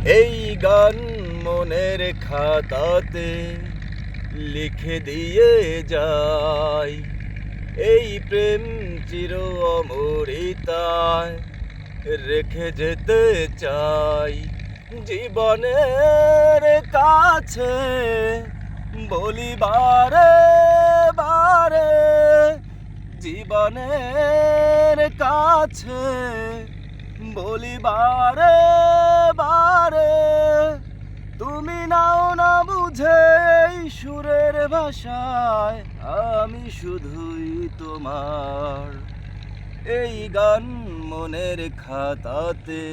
এই গান মনের খাতাতে লিখে দিয়ে যাই, এই প্রেম চির অমরিতায় রেখে যেতে চাই। জীবনের কাছে বলি বারে বারে, জীবনের কাছে বলি বারে বারে, তুমি নাও না বুঝে এই সুরের ভাষায়, আমি শুধুই তোমার। এই গান মনের খাতাতে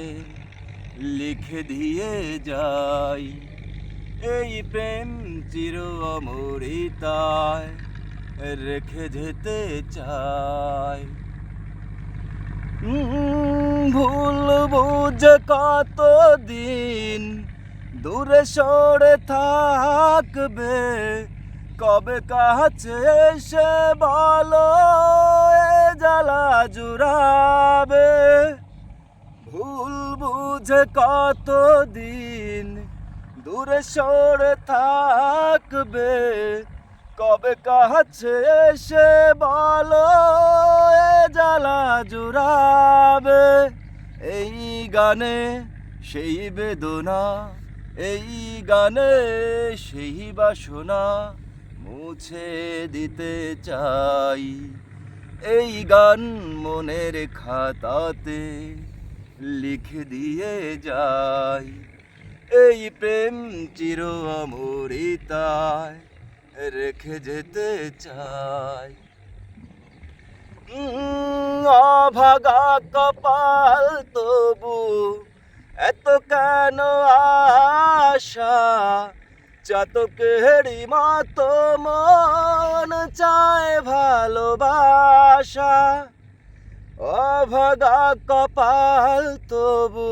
লিখে দিয়ে যাই, এই প্রেম চির অমরিতায় রেখে যেতে চাই। ভুল বুঝে কতদিন দূরে সরে থাকবে, কবে কাছে এসে বলো এ জ্বালা জুড়াবে। ভুল বুঝে কতদিন দূরে সরে থাকবে, কবে কাছে এসে বলো এ জ্বালা জুড়াবে। এই গানে সেই বেদনা, এই গানে সেই বাসনা মুছে দিতে চাই। এই গান মনের খাতাতে লিখে দিয়ে যাই, এই প্রেম চির অমরিতায় রেখে যেতে চাই। অভাগা কপাল তবু এত কেন আশা, চাতকেরই মতো মন চায় ভালোবাসা। অভাগা কপাল তবু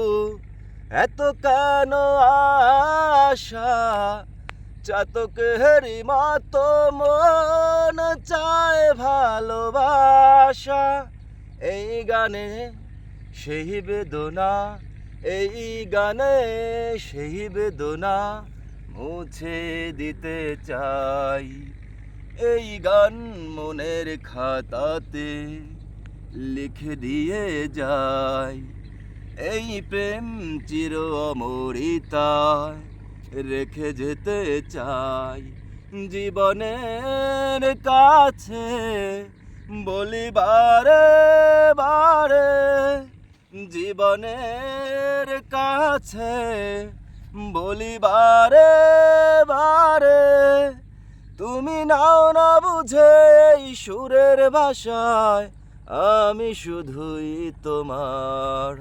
এত কেন আশা, চাতকেরই মতো মন চায় ভালোবাসা। এই গানে সেই বেদনা, এই গানে সেই বেদনা মুছে দিতে চাই। এই গান মনের খাতাতে লিখে দিয়ে যাই, এই প্রেম চির অমরিতায় রেখে যেতে চাই। জীবনের কাছে বলি বারে বারে, জীবনের কাছে বলি বারে বারে, তুমি নাও না বুঝে এই সুরের ভাষায়, আমি শুধুই তোমার।